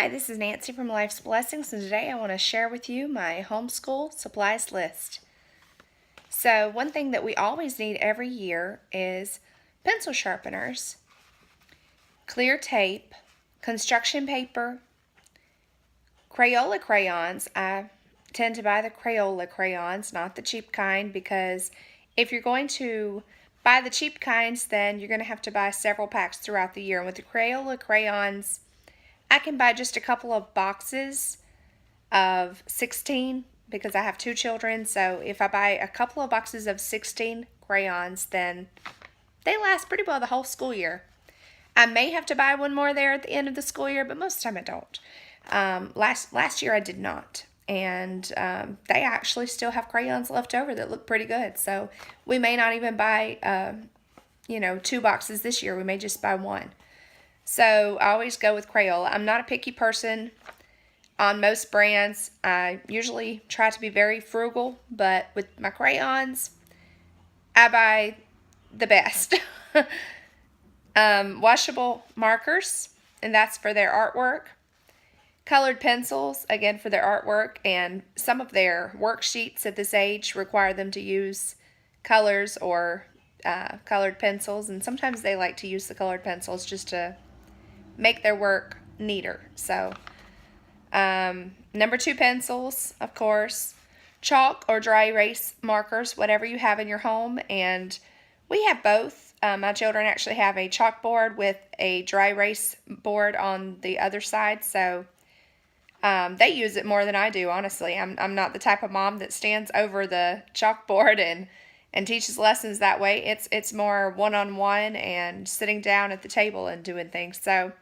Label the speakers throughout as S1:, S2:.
S1: Hi, this is Nancy from Life's Blessings, and today I want to share with you my homeschool supplies list. So one thing that we always need every year is pencil sharpeners, clear tape, construction paper, Crayola crayons. I tend to buy the Crayola crayons, not the cheap kind, because if you're going to buy the cheap kinds, then you're going to have to buy several packs throughout the year. And with the Crayola crayons, I can buy just a couple of boxes of 16 because I have 2 children. So if I buy a couple of boxes of 16 crayons, then they last pretty well the whole school year. I may have to buy one more there at the end of the school year, but most of the time I don't. Last year I did not. And they actually still have crayons left over that look pretty good. So we may not even buy, 2 boxes this year. We may just buy one. So I always go with Crayola. I'm not a picky person on most brands. I usually try to be very frugal, but with my crayons, I buy the best. Washable markers, and that's for their artwork. Colored pencils, again for their artwork, and some of their worksheets at this age require them to use colors or colored pencils, and sometimes they like to use the colored pencils just to make their work neater. So number 2 pencils, of course, chalk or dry erase markers, whatever you have in your home, and we have both. My children actually have a chalkboard with a dry erase board on the other side, so they use it more than I do, honestly. I'm not the type of mom that stands over the chalkboard and teaches lessons that way. It's more one-on-one and sitting down at the table and doing things. So,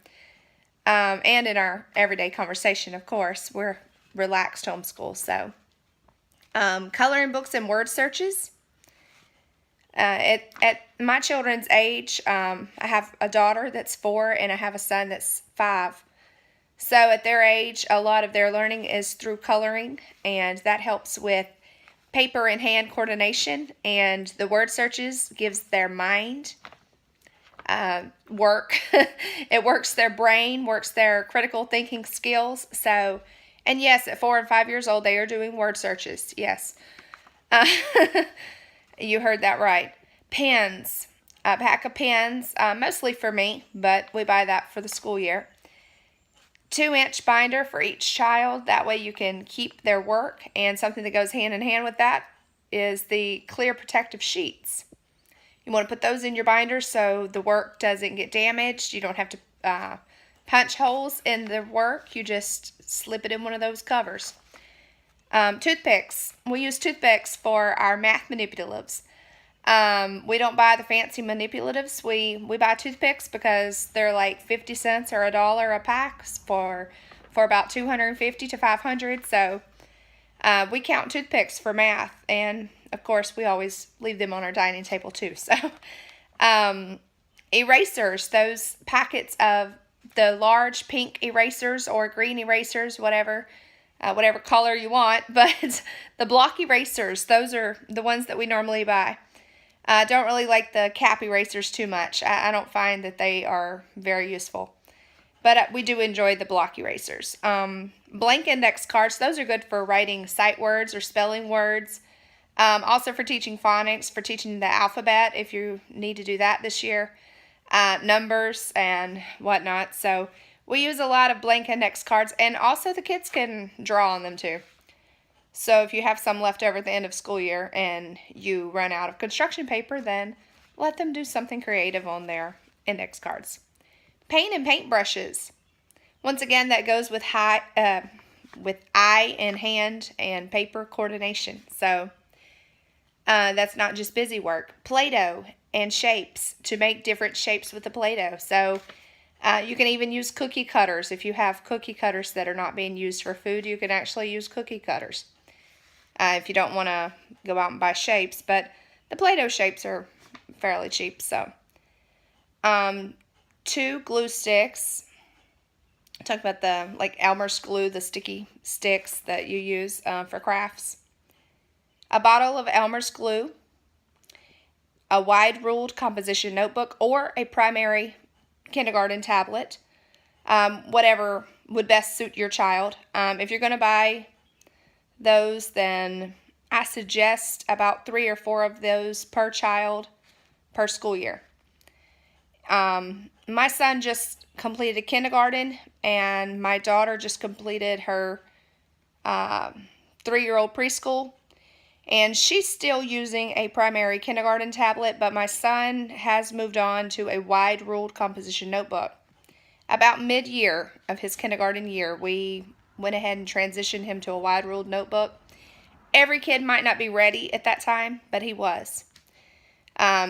S1: and in our everyday conversation, of course, we're relaxed homeschool. So, coloring books and word searches. At my children's age, I have a daughter that's 4 and I have a son that's 5. So at their age, a lot of their learning is through coloring, and that helps with paper and hand coordination, and the word searches gives their mind work. It works their brain, works their critical thinking skills. So, and yes, at 4 and 5 years old, they are doing word searches. Yes. You heard that right. Pens. A pack of pens, mostly for me, but we buy that for the school year. 2-inch binder for each child. That way you can keep their work, and something that goes hand in hand with that is the clear protective sheets. You want to put those in your binder so the work doesn't get damaged. You don't have to punch holes in the work. You just slip it in one of those covers. Toothpicks. We use toothpicks for our math manipulatives. We don't buy the fancy manipulatives. We buy toothpicks because they're like 50 cents or $1 a pack for about 250 to 500. So we count toothpicks for math, and of course we always leave them on our dining table too. So erasers, those packets of the large pink erasers or green erasers, whatever color you want, but the block erasers, those are the ones that we normally buy. I don't really like the cap erasers too much. I don't find that they are very useful. But we do enjoy the block erasers. Blank index cards, those are good for writing sight words or spelling words. Also for teaching phonics, for teaching the alphabet if you need to do that this year. Numbers and whatnot. So we use a lot of blank index cards, and also the kids can draw on them too. So if you have some left over at the end of school year and you run out of construction paper, then let them do something creative on their index cards. Paint and paint brushes. Once again, that goes with eye and hand and paper coordination. So that's not just busy work. Play-Doh and shapes, to make different shapes with the Play-Doh. So you can even use cookie cutters. If you have cookie cutters that are not being used for food, you can actually use cookie cutters. If you don't want to go out and buy shapes, but the Play-Doh shapes are fairly cheap. So, 2 glue sticks. Talk about the Elmer's glue, the sticky sticks that you use for crafts. A bottle of Elmer's glue, a wide ruled composition notebook, or a primary kindergarten tablet, whatever would best suit your child. If you're going to buy those, then I suggest about 3 or 4 of those per child per school year. My son just completed kindergarten, and my daughter just completed her 3-year-old preschool, and she's still using a primary kindergarten tablet, but my son has moved on to a wide-ruled composition notebook. About mid-year of his kindergarten year, we went ahead and transitioned him to a wide-ruled notebook. Every kid might not be ready at that time, but he was.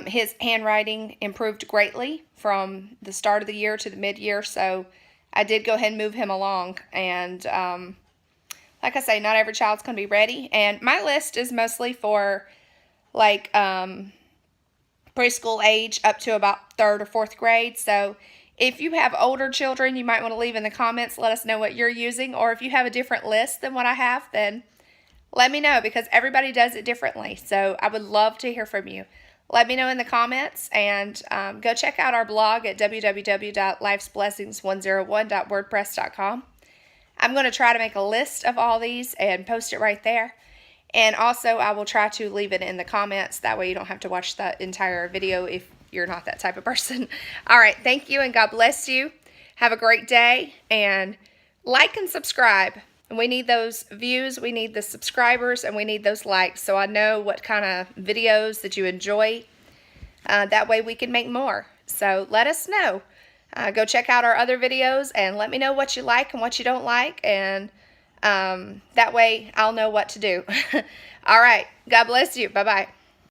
S1: His handwriting improved greatly from the start of the year to the mid-year, so I did go ahead and move him along. And like I say, not every child's going to be ready. And my list is mostly for like preschool age up to about 3rd or 4th grade. So if you have older children, you might want to leave in the comments, let us know what you're using. Or if you have a different list than what I have, then let me know, because everybody does it differently. So I would love to hear from you. Let me know in the comments, and go check out our blog at www.lifesblessings101.wordpress.com. I'm going to try to make a list of all these and post it right there. And also, I will try to leave it in the comments. That way you don't have to watch the entire video if you're not that type of person. All right, thank you, and God bless you. Have a great day, and like and subscribe. We need those views, we need the subscribers, and we need those likes, so I know what kind of videos that you enjoy. That way we can make more. So let us know. Go check out our other videos and let me know what you like and what you don't like, and that way I'll know what to do. All right. God bless you. Bye-bye.